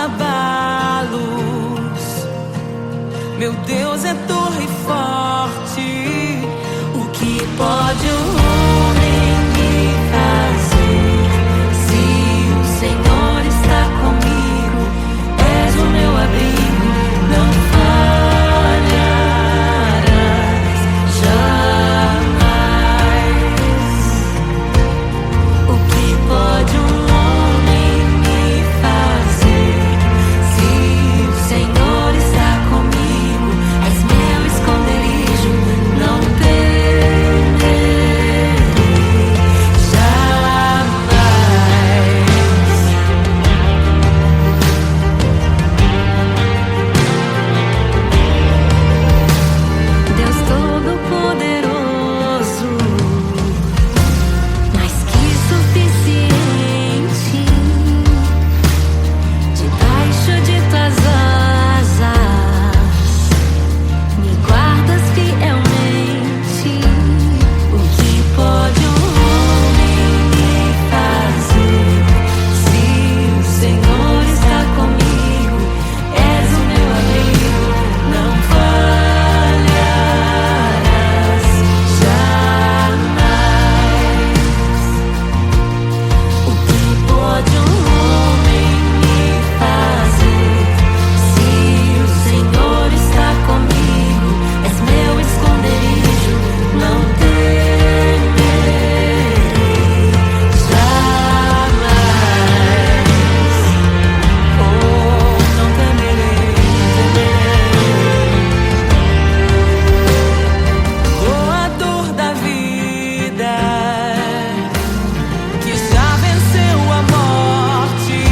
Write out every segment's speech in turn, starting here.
abalos. Meu Deus é torre forte. O que pode o homem me fazer? Se o Senhor está comigo, és o meu abrigo, não falharás jamais. O que pode um homem me fazer? Se o Senhor está comigo, és meu esconderijo, não temerei jamais. Deus Todo-Poderoso, mais que suficiente, debaixo de tuas asas me guardas fielmente. O que pode um homem me fazer? Se o Senhor está comigo, és o meu abrigo, não falharás jamais. O que pode um homem me fazer? Se o Senhor está comigo, és meu esconderijo, não temerei jamais. Oh, não temerei, doador da vida, que já venceu a morte.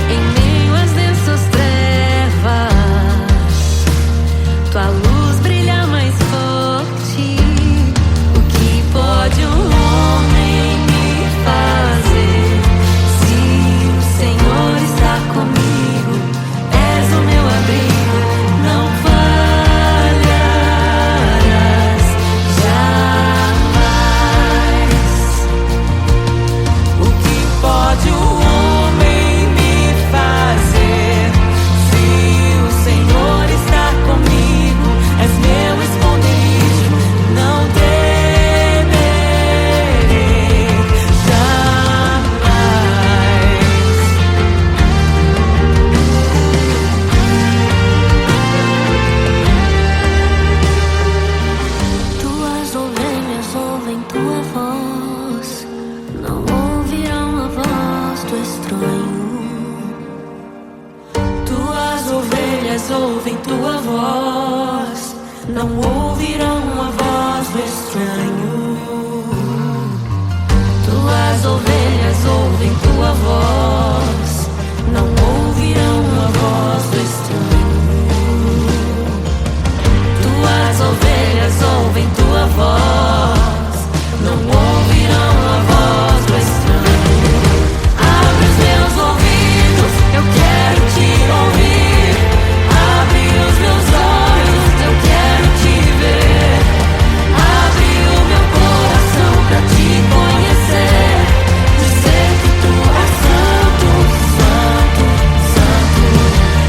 Em meio às densas trevas, tua luz brilha mais forte. O que pode um homem me fazer? Se o Senhor está comigo, és o meu abrigo, não falharás jamais. O que pode o homem me fazer? Se o Senhor está comigo, és meu esconderijo, não temerei jamais. Tuas ovelhas ouvem tua voz, não ouvirão a voz do estranho. Tuas ovelhas ouvem tua voz, não ouvirão a voz do estranho. Tuas ovelhas ouvem tua voz, não ouvirão a voz do estranho. Tuas ovelhas ouvem tua voz, não ouvirão a voz do estranho. Abre os meus ouvidos, eu quero te ouvir. Abre os meus olhos, eu quero te ver. Abre o meu coração pra te conhecer. Dizer que tu és santo, santo, santo.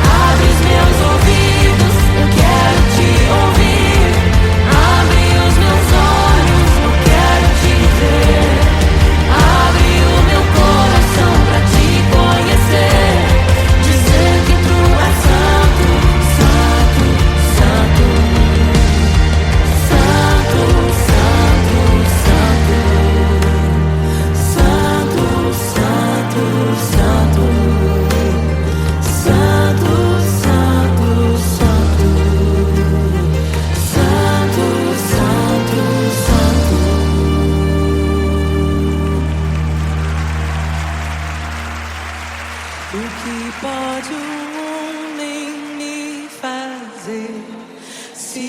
Abre os meus ouvidos, eu quero te ouvir. Abre os meus olhos, eu quero te ver. Abre o meu coração pra te conhecer. Dizer que tu és santo, santo, santo. Santo, santo, santo. Santo, santo, santo. Santo, santo, santo. Santo, santo, santo. O que pode um homem me fazer? Se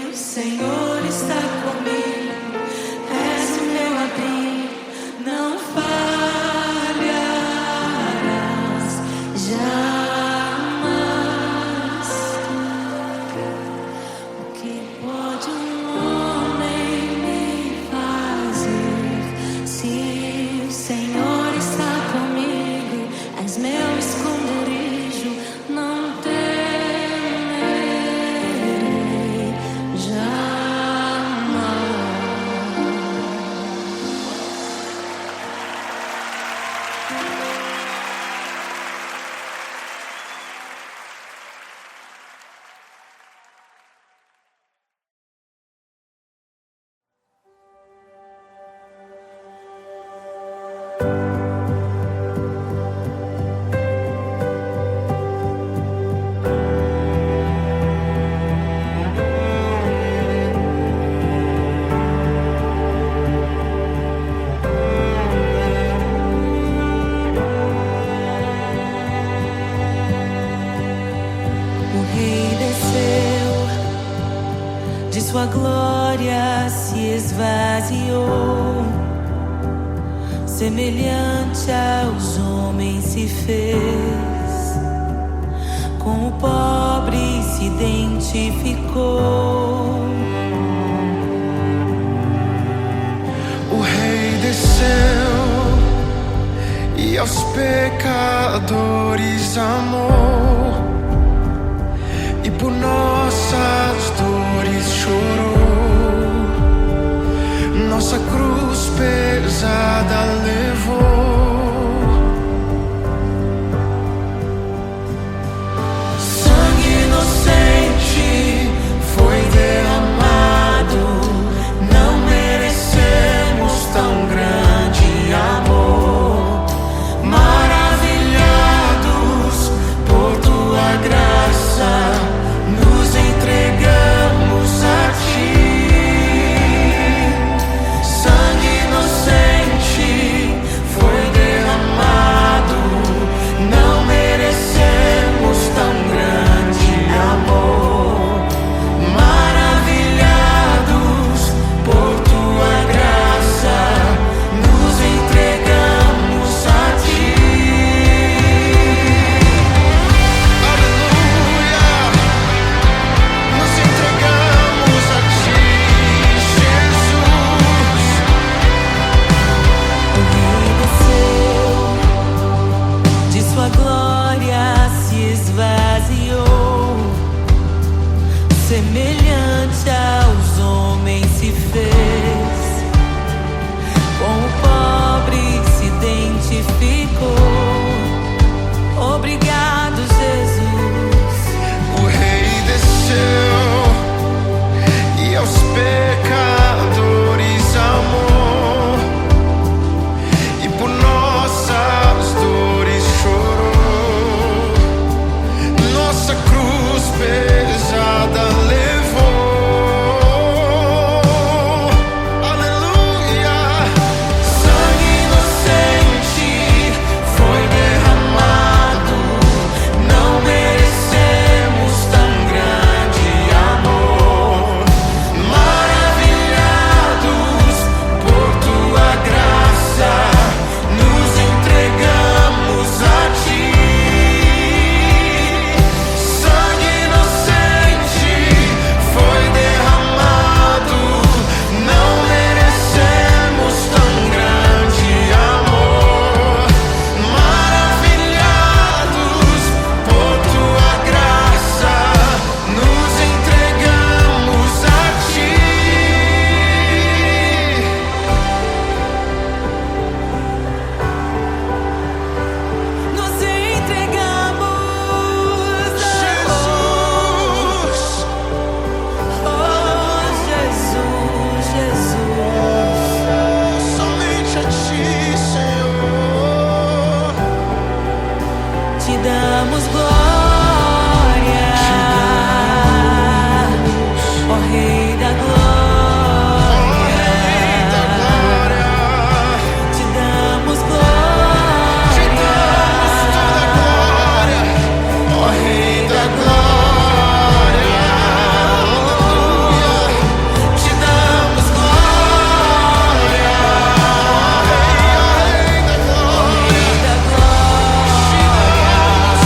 o Senhor está comigo, és o meu abrigo, não falharás jamais. O que pode um homem me fazer? Se o Senhor está comigo, és meu escudo. sua glória se esvaziou, semelhante aos homens se fez, com o pobre se identificou. O Rei desceu e aos pecadores amou, e por nossas dores chorou, nossa cruz pesada levou. Sangue inocente foi derramado, não merecemos tão grande amor. Maravilhados por tua graça, nos entregamos a ti. Sangue inocente foi derramado, não merecemos tão grande amor. Maravilhados por tua graça, nos entregamos a ti. Aleluia! Nos entregamos a ti, Jesus. O Rei desceu, de sua glória se esvaziou, semelhante aos homens se fez, com o pobre se identificou. Obrigado, Jesus. O Rei desceu e aos pecadores amou, e por nossas dores chorou, nossa cruz pesada levou. Aleluia! Sangue inocente foi derramado, não merecemos tão grande amor. Maravilhados por tua graça, nos entregamos a ti. Sangue inocente foi derramado, não merecemos tão grande amor. Maravilhados por tua graça, nos entregamos a ti. Nos entregamos a Jesus, Oh, Jesus, Jesus. somente a ti, Senhor. Te damos glória, ó Rei da glória. Te damos glória, Te damos toda glória, ó Rei da glória. Aleluia. Te damos glória, Rei da glória. Rei da glória. Te damos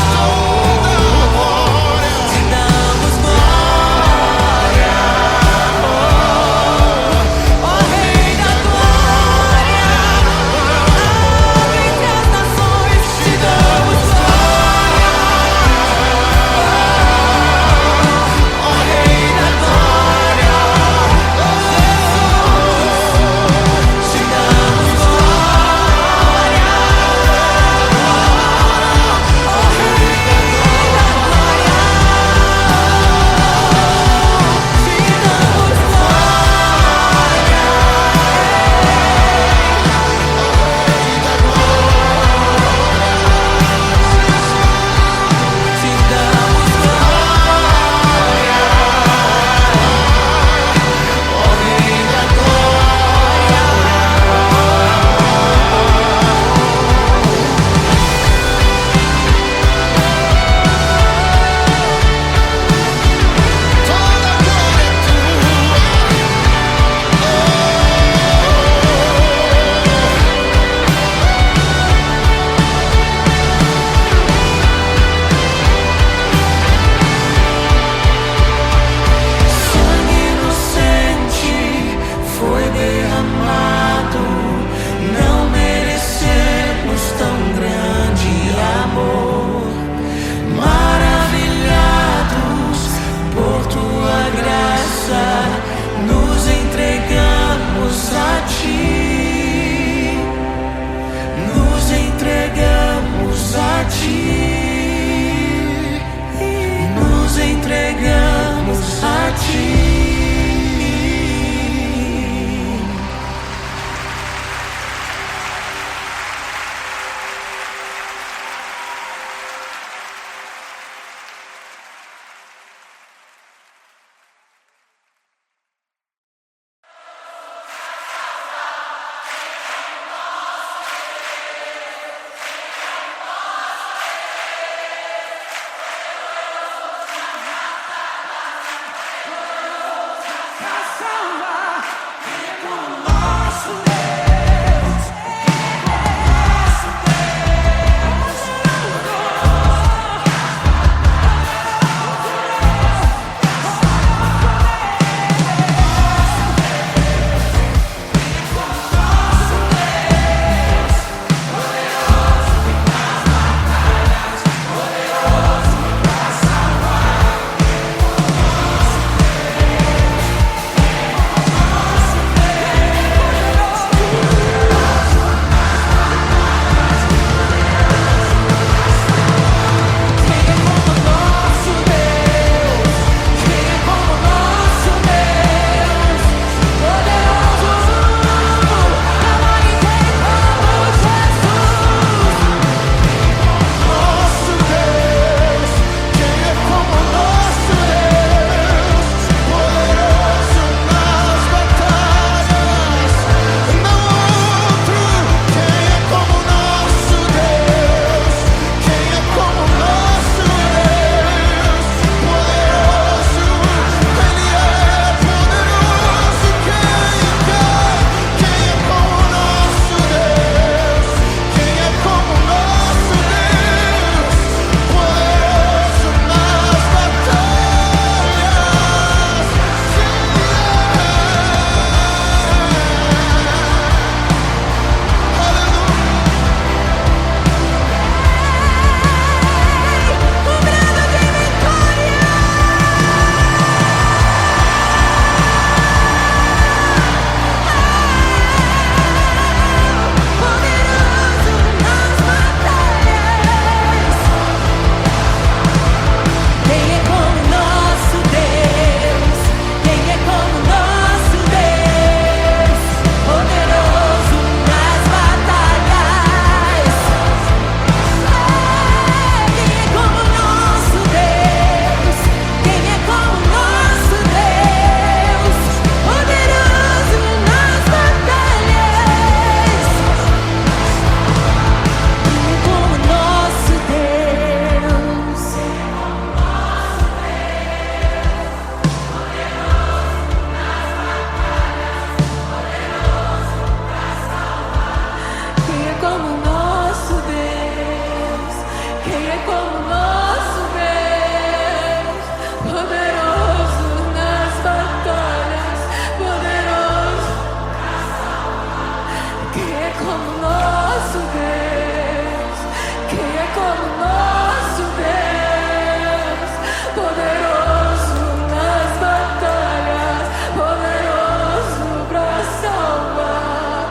como nosso Deus, poderoso nas batalhas, poderoso pra salvar.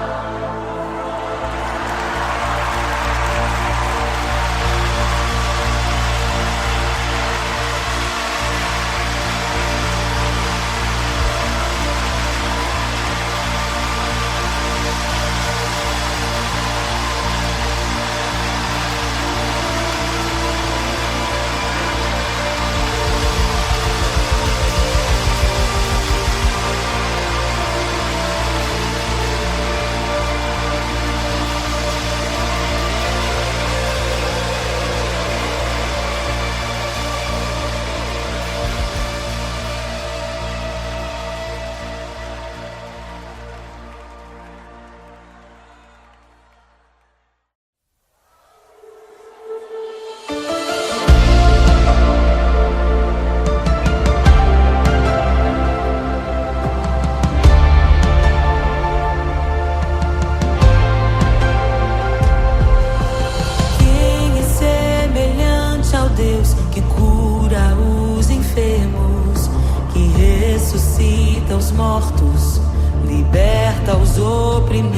Quem é semelhante ao Deus que cura os enfermos, que ressuscita os mortos, liberta os oprimidos?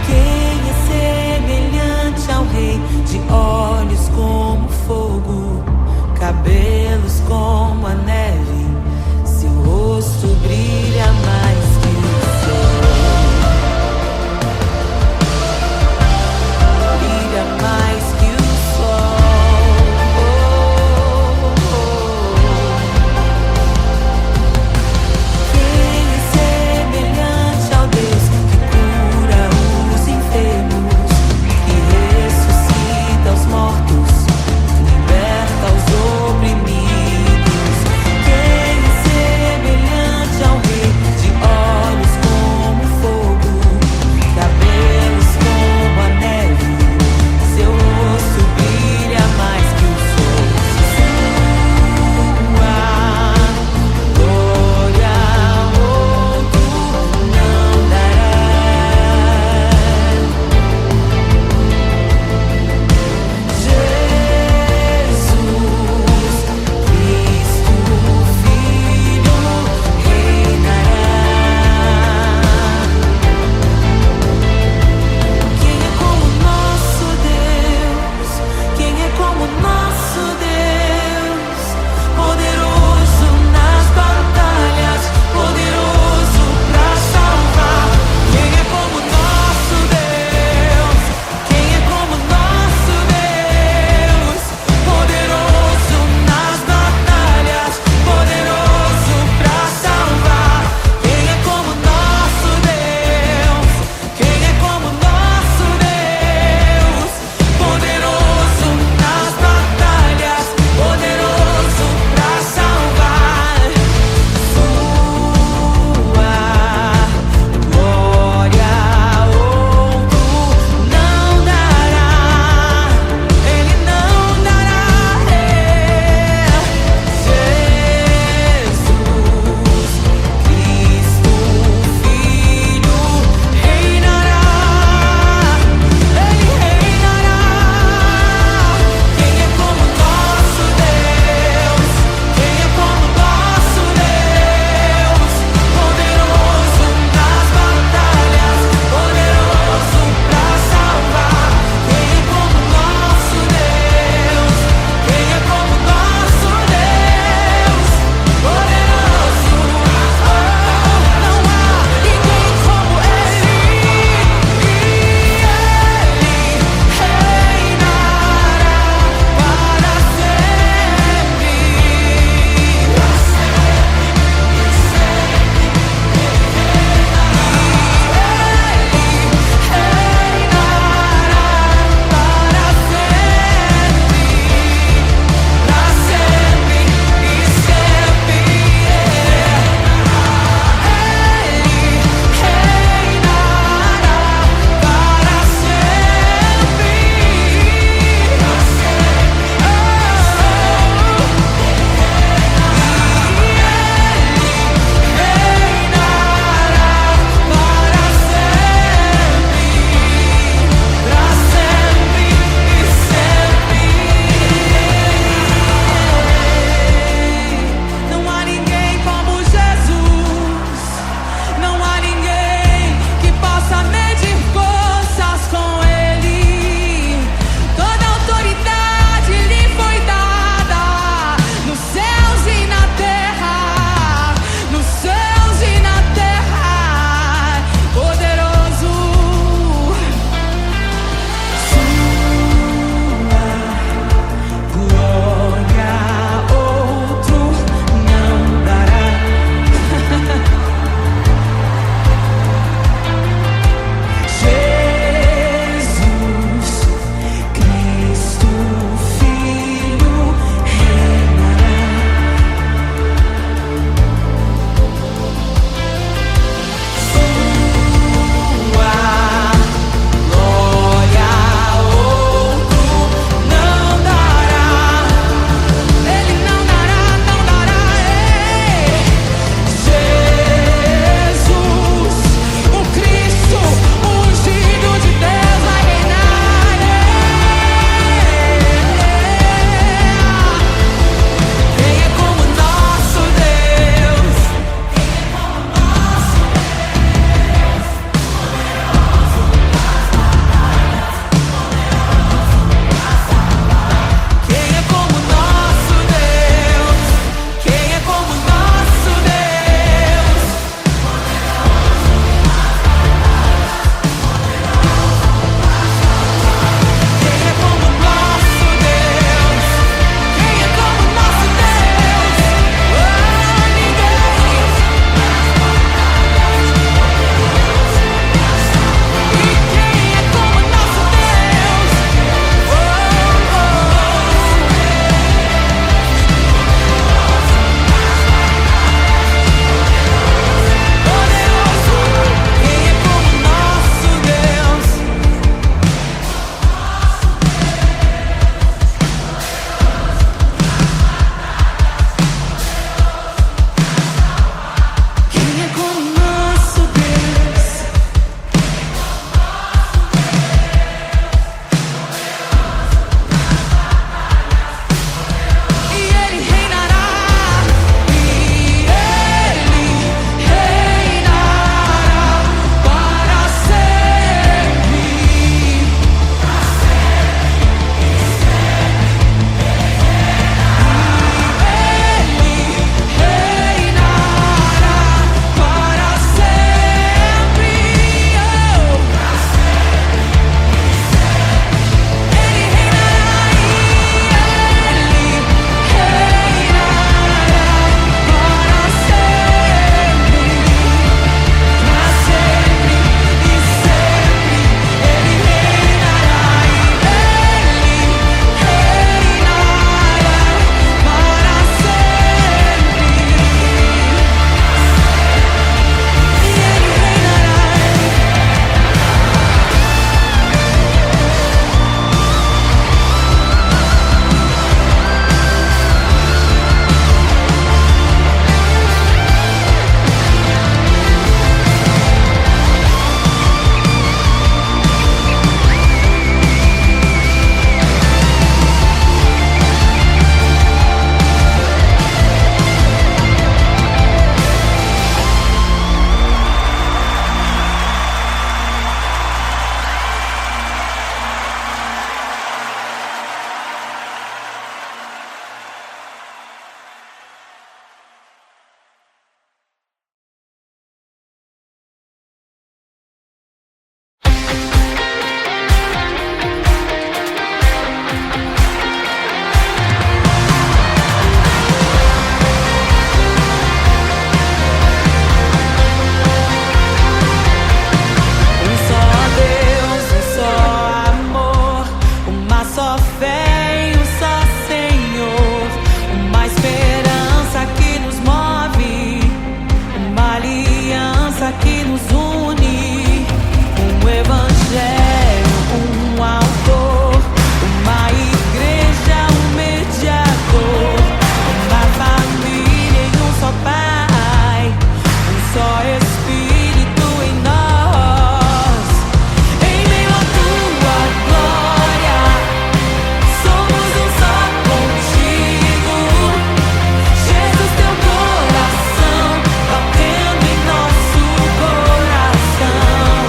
Quem é semelhante ao Rei, de olhos como fogo, cabelos como a neve, seu rosto brilha mais que o sol, brilha mais que o sol. Quem é semelhante ao Deus que cura os enfermos, que ressuscita os tem um só Senhor, uma esperança que nos move, uma aliança que nos une, um evangelho, um autor, uma igreja, um mediador, uma família em um só Pai, um só Espírito em nós. Em meio à tua glória, somos um só contigo. Jesus, teu coração batendo em nosso coração.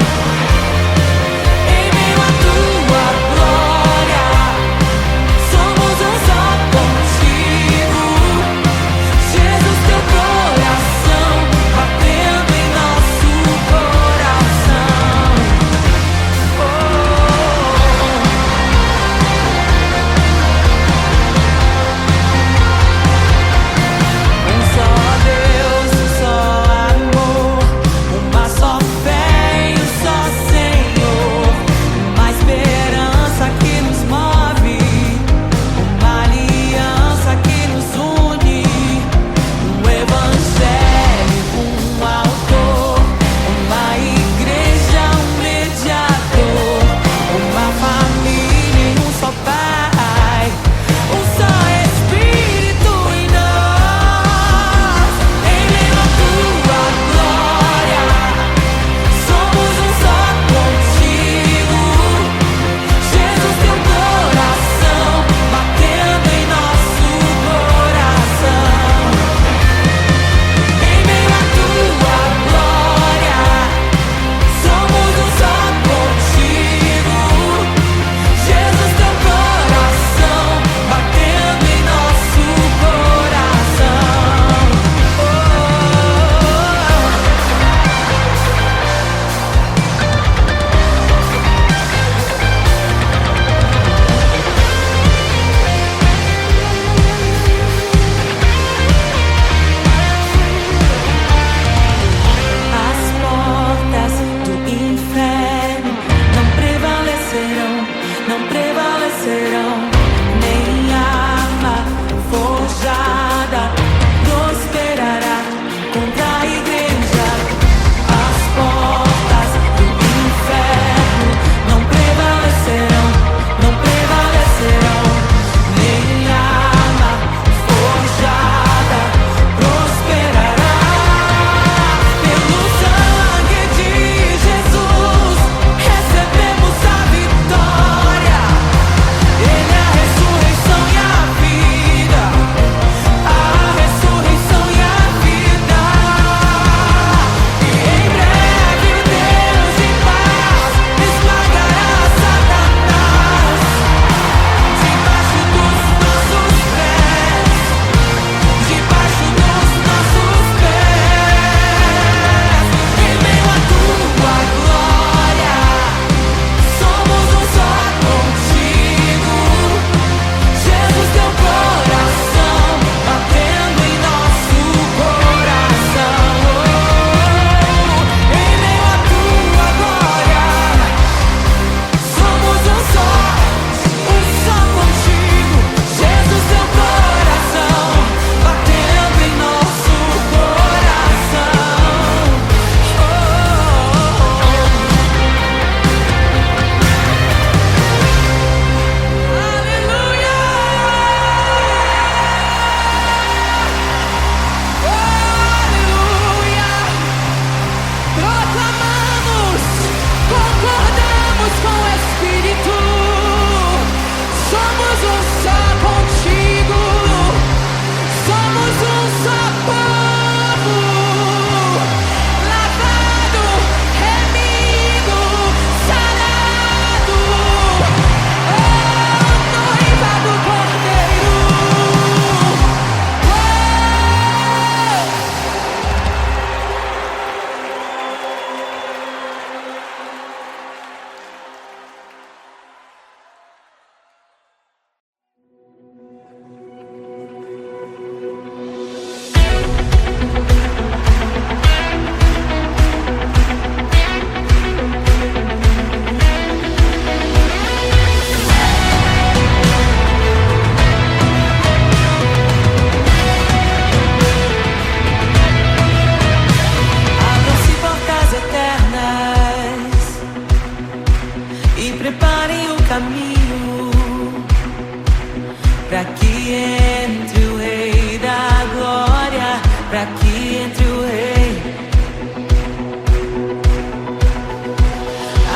pra que entre o Rei da Glória, pra que entre o Rei.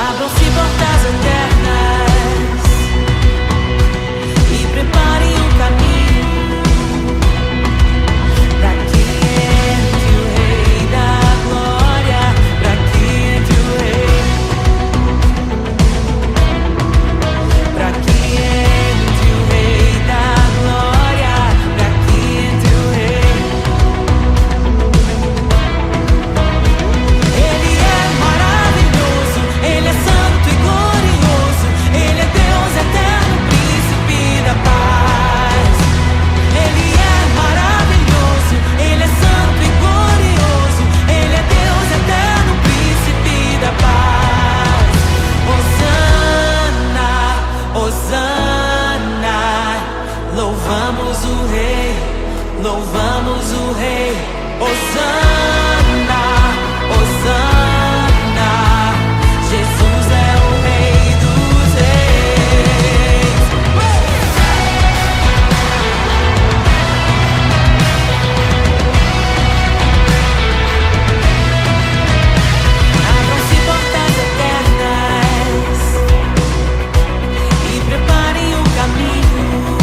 Abram-se portas eternas e preparem um caminho pra que entre o Rei da Glória, pra que entre o Rei, pra que entre o Rei da Glória, pra que entre o Rei. Ele é maravilhoso, Ele é santo e glorioso, Ele é Deus eterno, príncipe da paz. Ele é maravilhoso, Ele é santo e glorioso, Ele é Deus eterno, príncipe da paz. Hosana, Hosana, louvamos o Rei, louvamos o Rei. Hosana, Hosana, Jesus é o Rei dos Reis. Abram-se portas eternas e preparem o caminho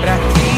pra que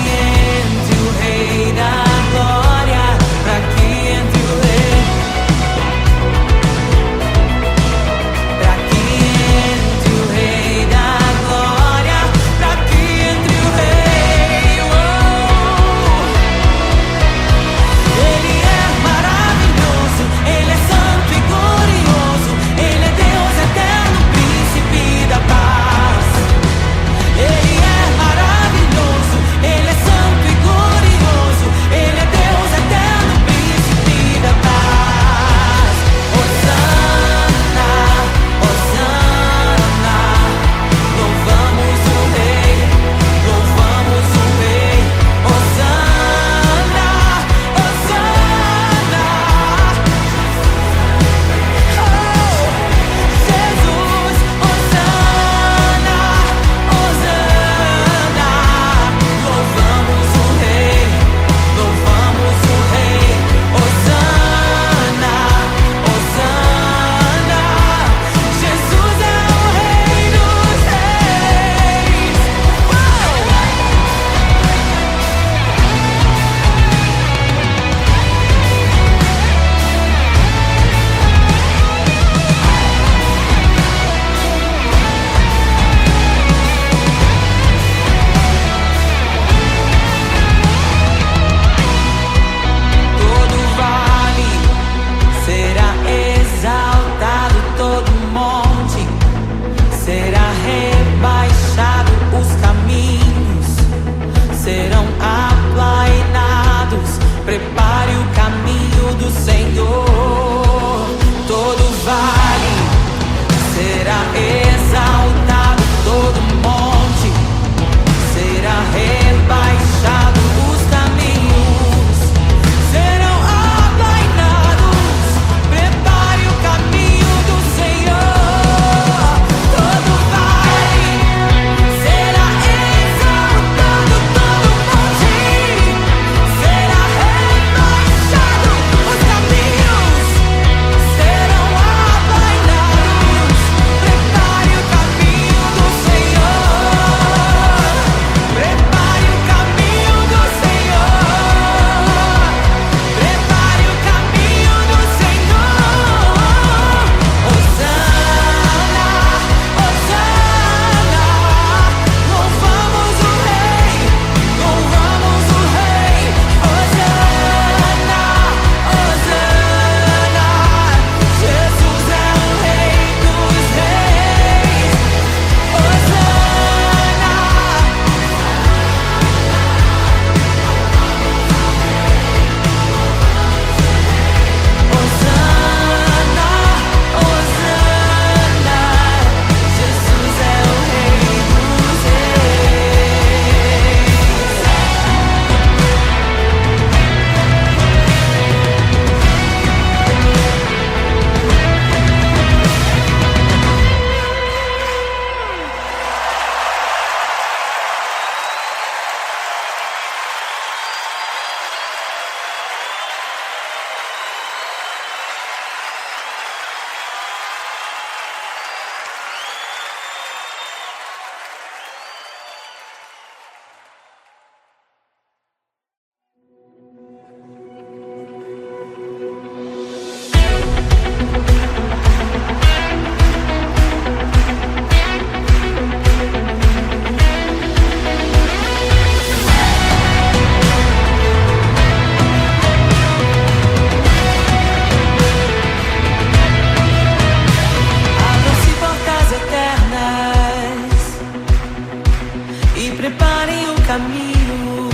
e preparem o caminho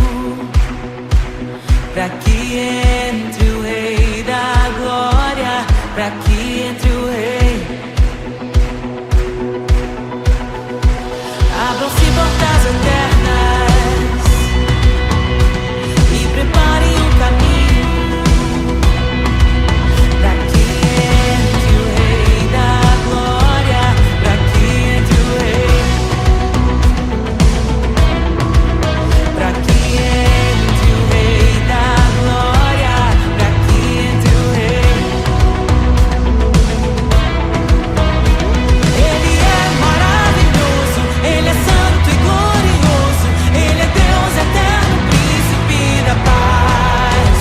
para que entre o Rei da Glória, para que entre o Rei. Abram-se portas eternas e preparem o caminho para que entre o Rei da Glória, para que entre o Rei, para que entre o Rei da Glória, para que entre o Rei. Ele é maravilhoso, Ele é santo e glorioso, Ele é Deus eterno, príncipe da paz.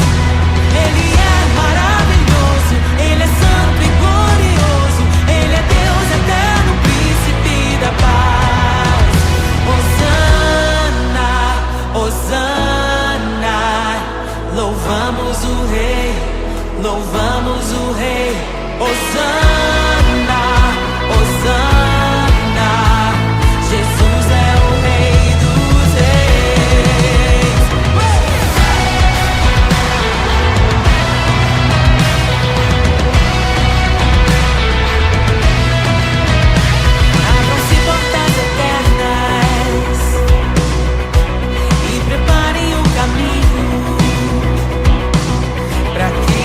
Ele é maravilhoso, Ele é santo e glorioso, Ele é Deus eterno, príncipe da paz. Hosana, Hosana, louvamos o Rei, louvamos o Rei. Hosana, Hosana, Jesus é o Rei dos Reis. Abram-se portas eternas e preparem o caminho para que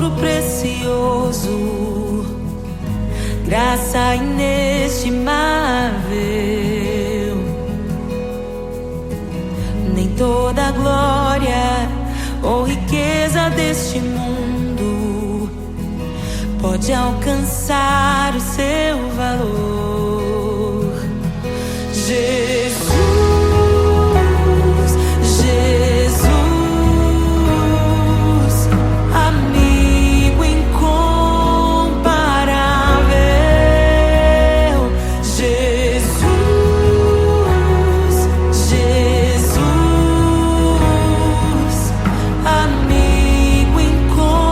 tesouro precioso, graça inestimável. Nem toda a glória ou riqueza deste mundo pode alcançar o seu valor. Jesus, Jesus, amigo incomparável. Jesus, Jesus, amigo incomparável.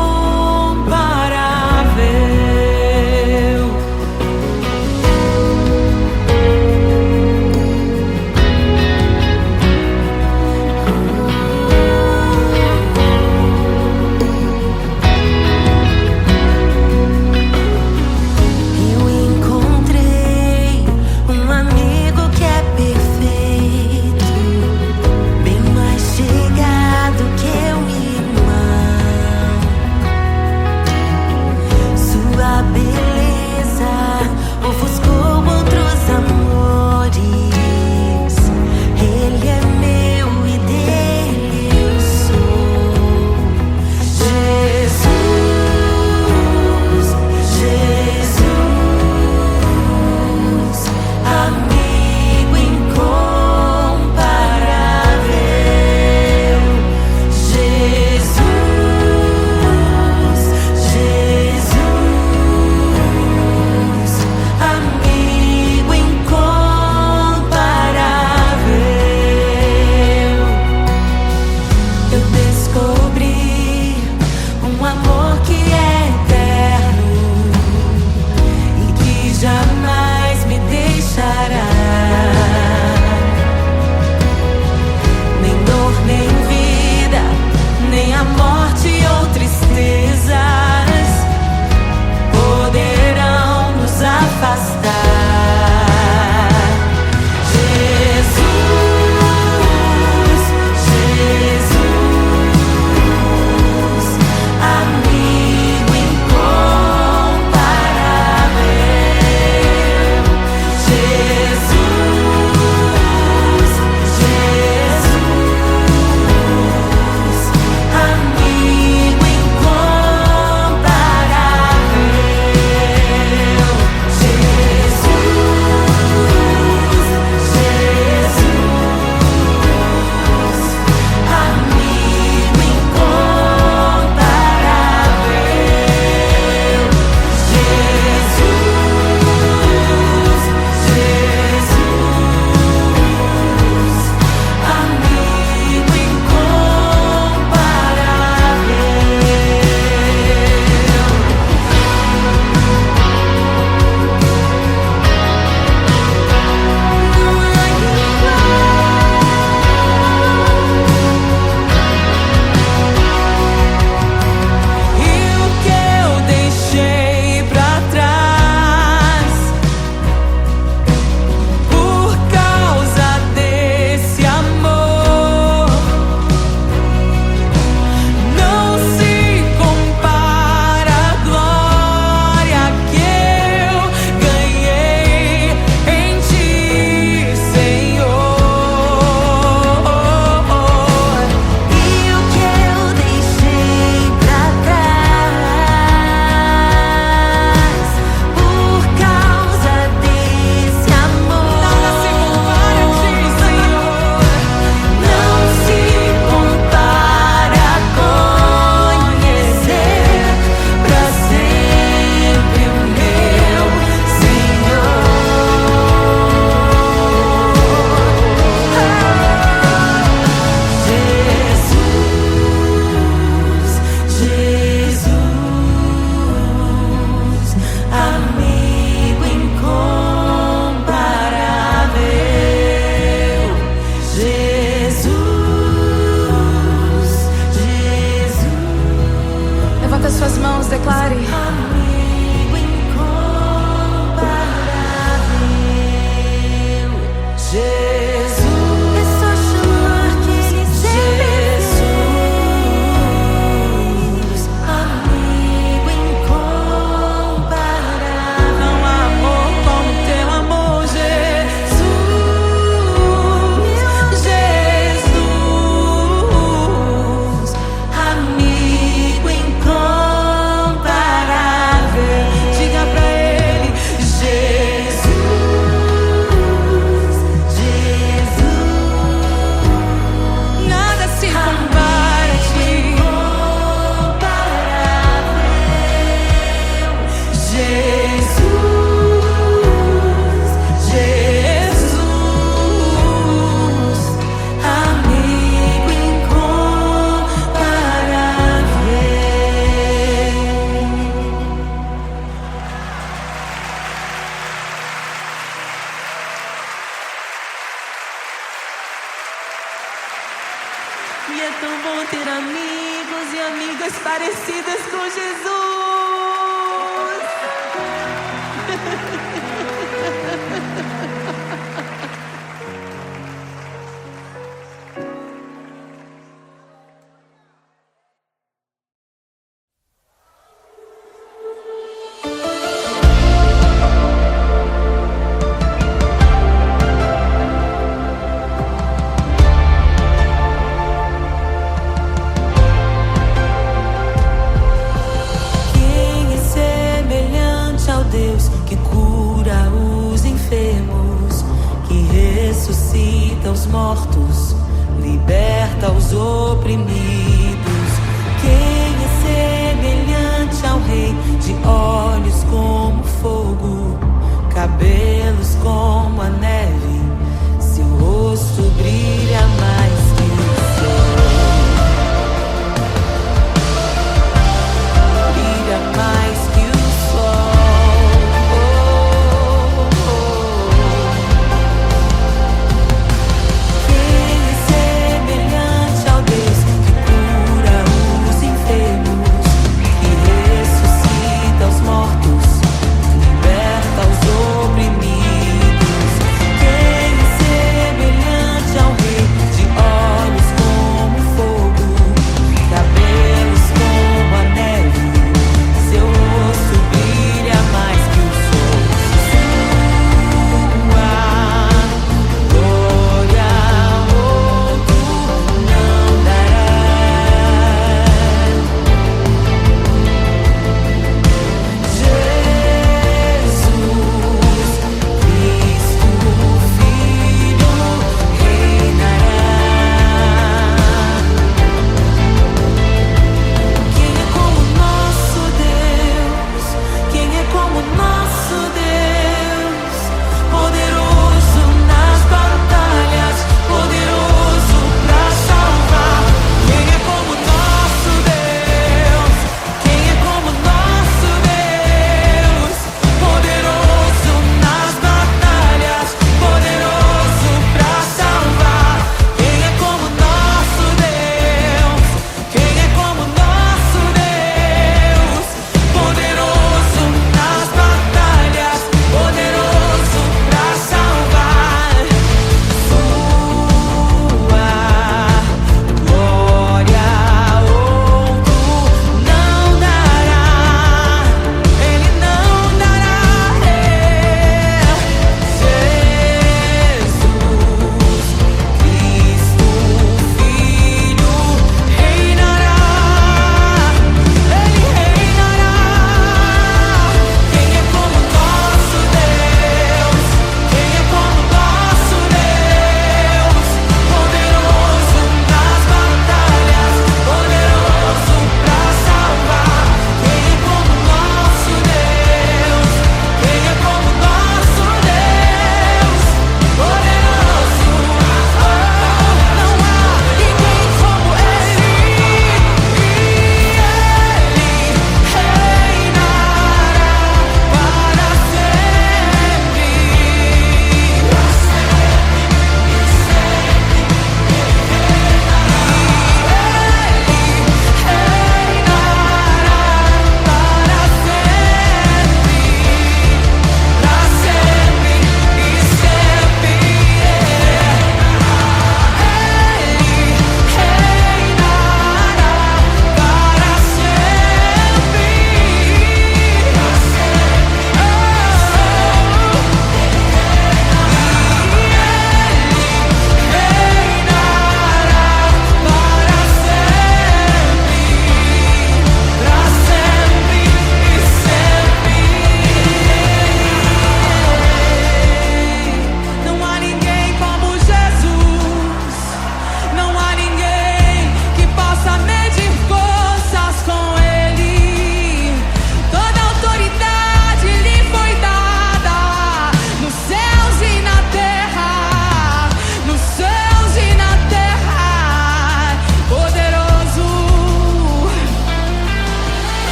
amigas parecidas com Jesus. Os mortos, liberta os oprimidos. Quem é semelhante ao Rei, de olhos como fogo, cabelos como a neve, seu rosto brilha mais que o sol, brilha mais que o sol. Mortos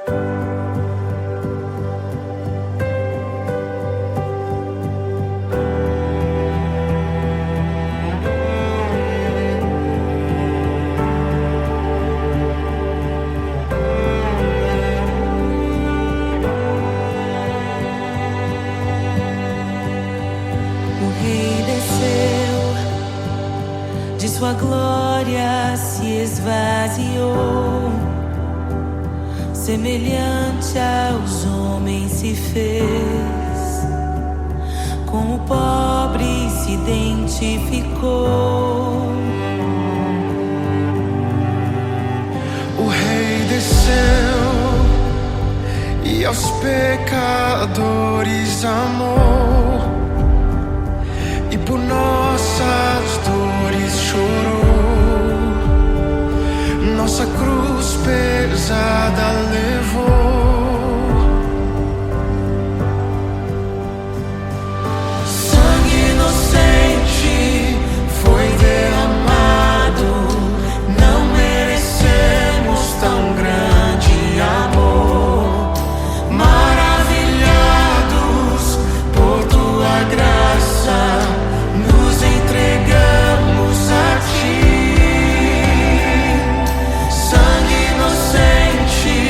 O Rei desceu, de sua glória se esvaziou, semelhante aos homens se fez, com o pobre se identificou. O Rei desceu e aos pecadores amou, e por nossas dores chorou, nossa cruz pesada levou. Sangue inocente foi derramado, não merecemos tão grande amor. Maravilhados por tua graça, nos entregamos a ti. Sangue inocente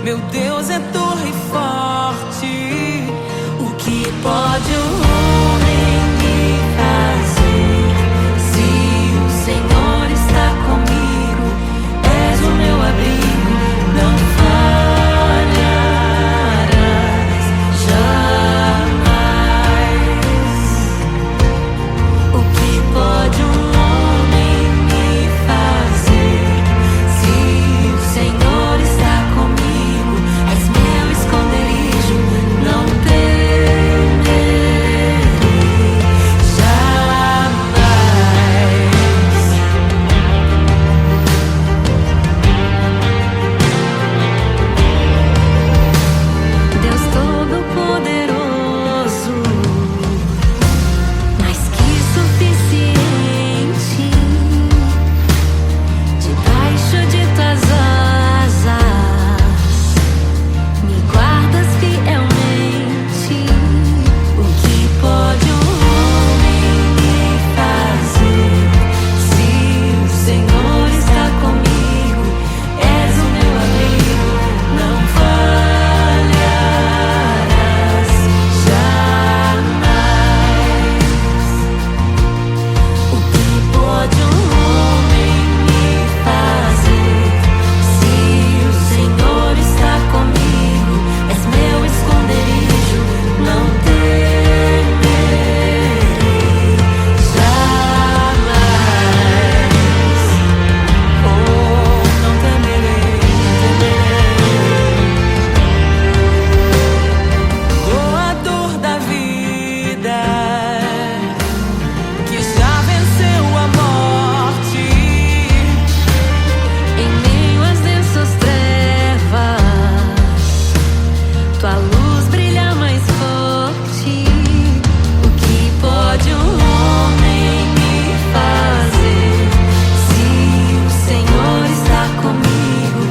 Meu Deus é torre forte. O que pode o homem me fazer? Se o Senhor está comigo, és o meu abrigo, não falharás jamais. O que pode um homem me fazer? Se o Senhor está comigo, és meu esconderijo, não temerei jamais. Deus Todo-Poderoso, mais que suficiente, debaixo de tuas asas me guardas fielmente. O que pode um homem me fazer? Se o Senhor está comigo, és o meu abrigo, não falharás jamais. O que pode um homem me fazer? Se o Senhor está comigo, és meu esconderijo, não temerei jamais. Oh, não temerei, Doador da vida, que já venceu a morte. Em meio às densas trevas, tua luz brilha mais forte. O que pode um homem me fazer? Se o Senhor está comigo,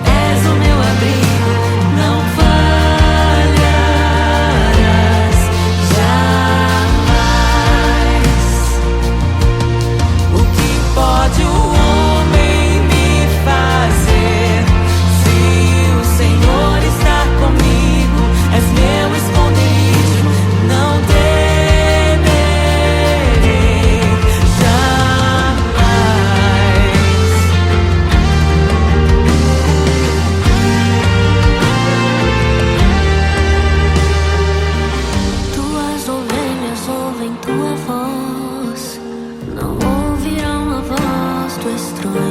és o meu abrigo, não falharás jamais. O que pode o homem me fazer? Se o Senhor está comigo, és meu esconderijo, não temerei jamais. Tuas ovelhas ouvem tua voz, não ouvirão a voz do estranho.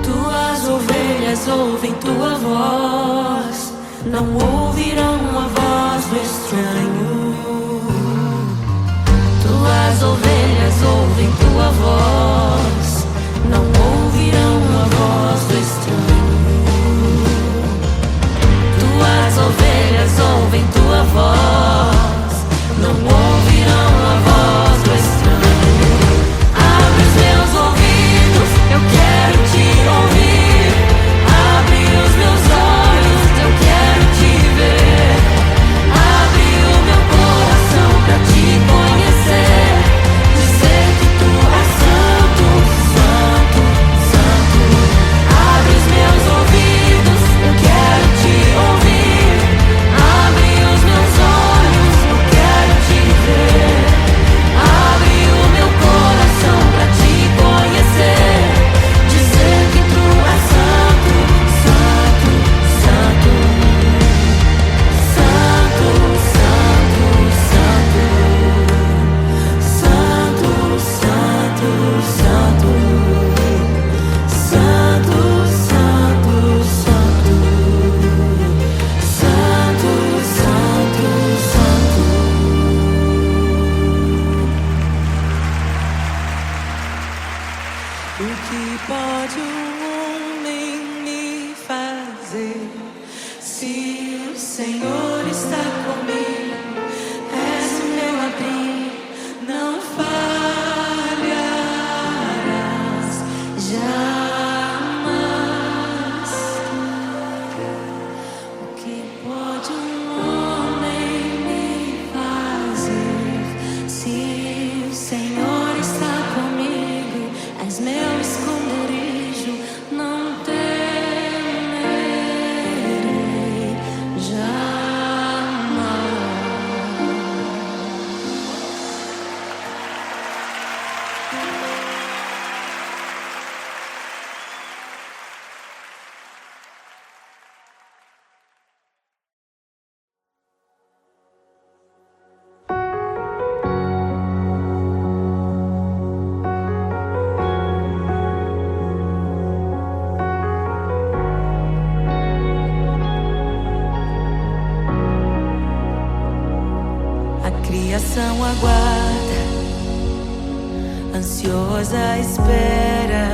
Tuas ovelhas ouvem tua voz, não ouvirão a voz do estranho. Tuas ovelhas ouvem tua voz, não ouvirão a voz do estranho. Tuas ovelhas ouvem tua voz, não ouvirão a voz do estranho. Abre os meus ouvidos, eu quero te ouvir. Abre os meus olhos, eu quero te ver. Abre o meu coração pra te conhecer. Dizer que tu és santo, santo, santo. Abre os meus ouvidos, eu quero te ouvir. Abre os meus olhos, eu quero te ver. Abre o meu coração pra te conhecer. Dizer que tu és santo, santo, santo. Santo, santo, santo. Santo, santo, santo. Santo, santo, santo. Santo, santo, santo. O que pode um homem me fazer? Se o Senhor está comigo, és o meu abrigo, não falharás jamais. O que pode um homem me fazer? Se o Senhor está comigo, és meu esconderijo, não temerei criação aguarda, ansiosa espera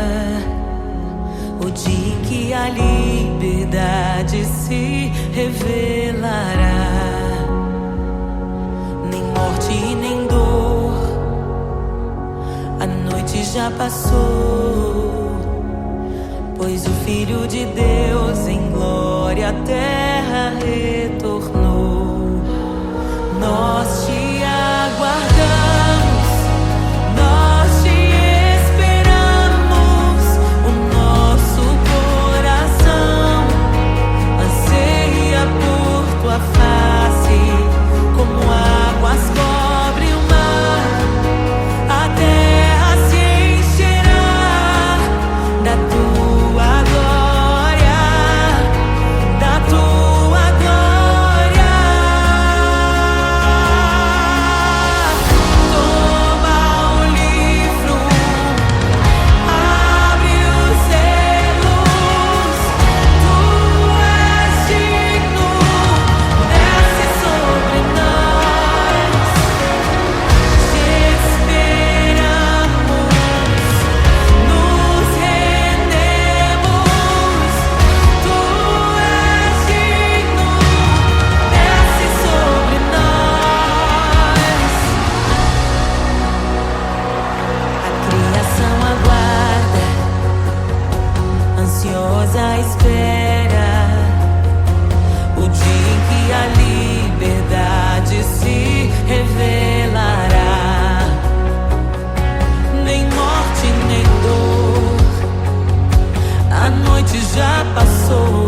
o dia em que a liberdade se revelará. Nem morte e nem dor, a noite já passou, pois o Filho de Deus em glória à terra retornou. Nós te aguardamos, nós te esperamos. O nosso coração anseia por tua face, como águas cobrem o mar. A terra se encherá da tua glória, da tua glória. Toma o livro, abre os selos. Tu és digno, desce sobre nós. Te esperamos, nos rendemos. Tu és digno, desce sobre nós. A criação aguarda, ansiosa espera o dia em que a liberdade se revelará. Nem morte, nem dor, a noite já passou,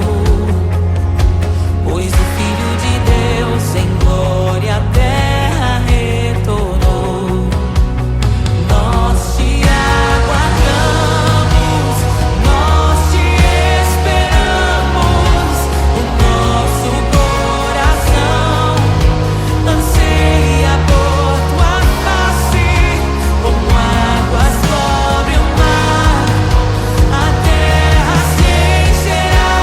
pois o Filho de Deus em glória à terra retornou. Nós te aguardamos, nós te esperamos. O nosso coração anseia por tua face, como águas cobrem o mar. A terra se encherá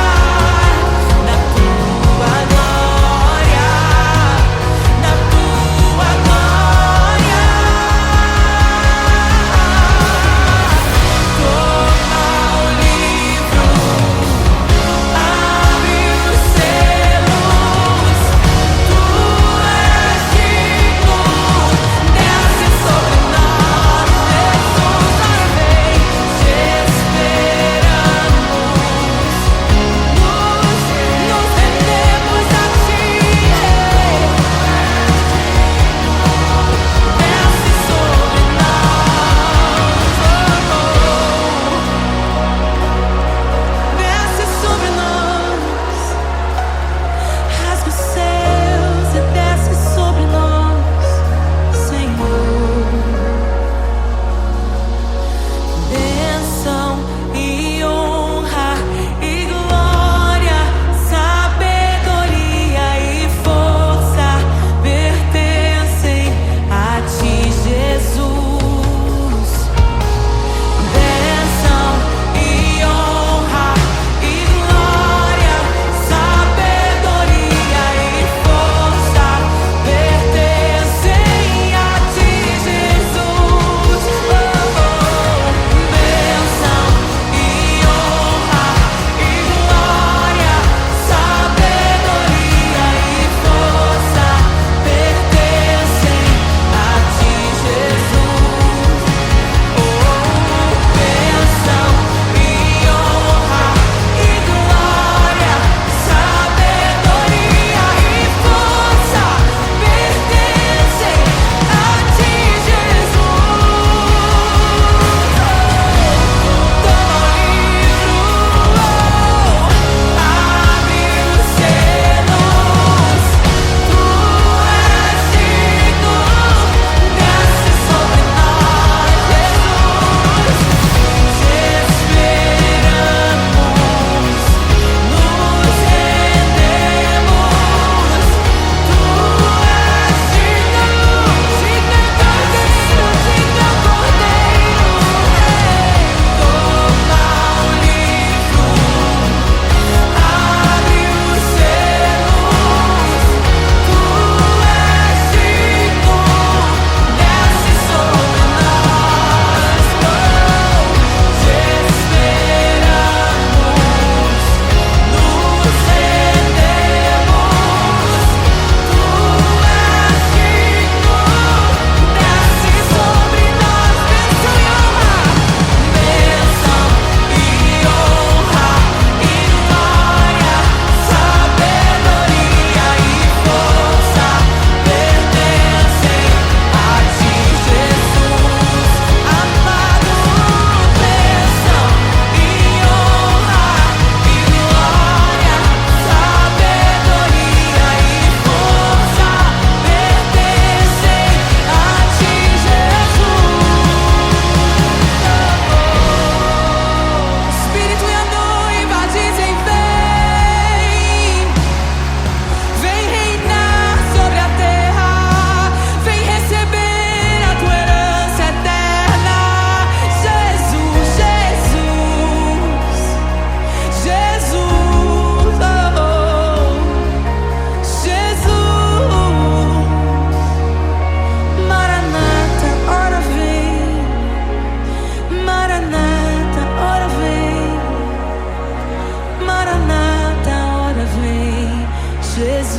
Jesus,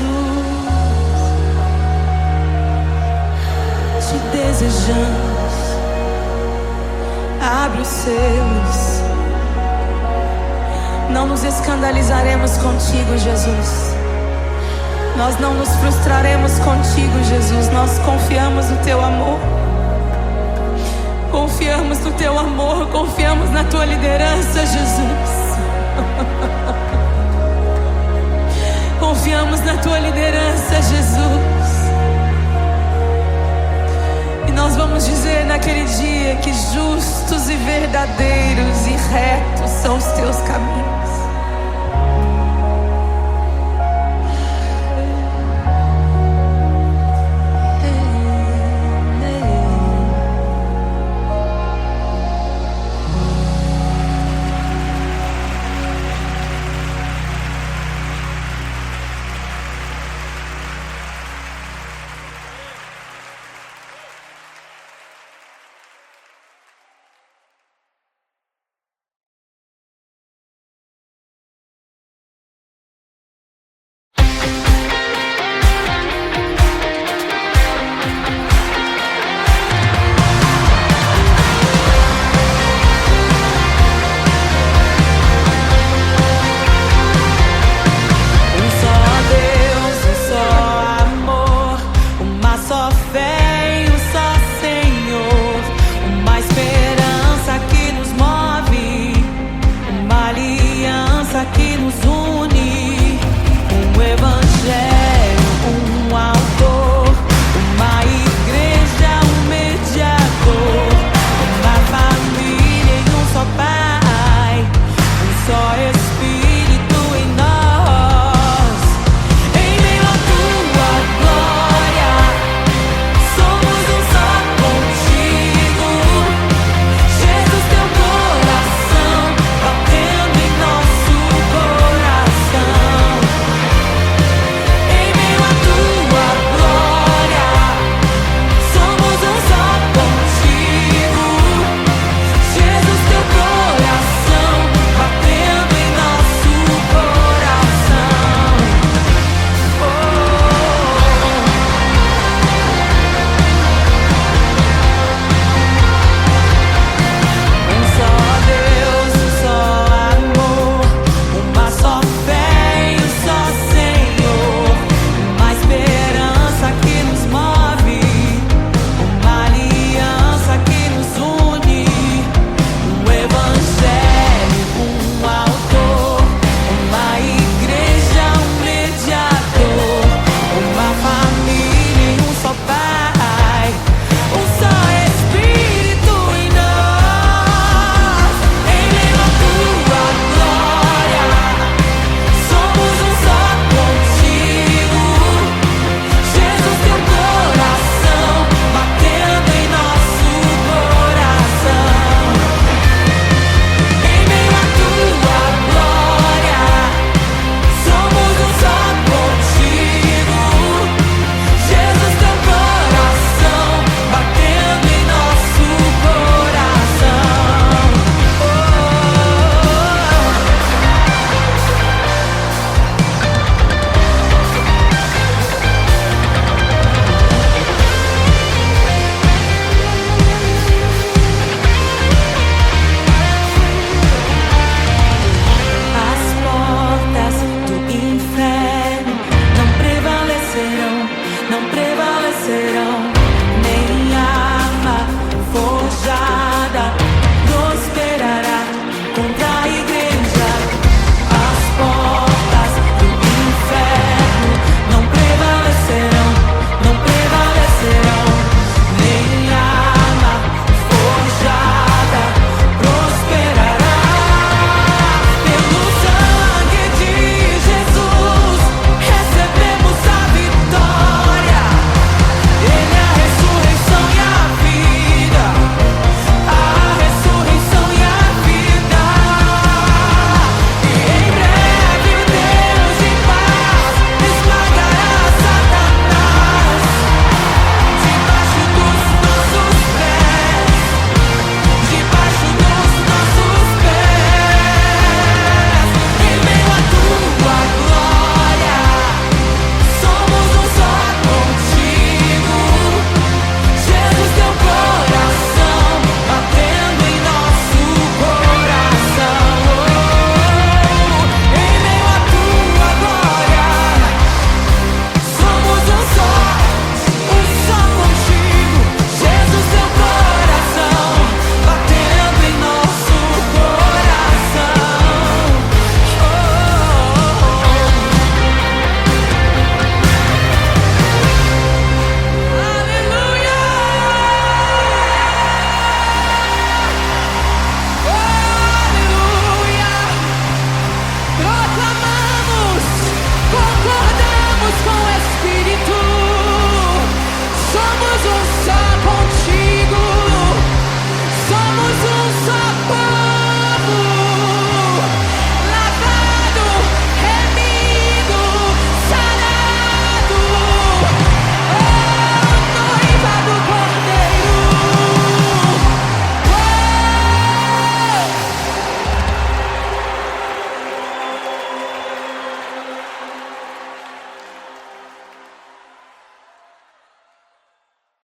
te desejamos. Abre os seus. Não nos escandalizaremos contigo, Jesus. Nós não nos frustraremos contigo, Jesus. Nós confiamos no teu amor. Confiamos no teu amor. Confiamos na tua liderança, Jesus. Confiamos na tua liderança, Jesus. E nós vamos dizer naquele dia que justos e verdadeiros e retos são os teus caminhos.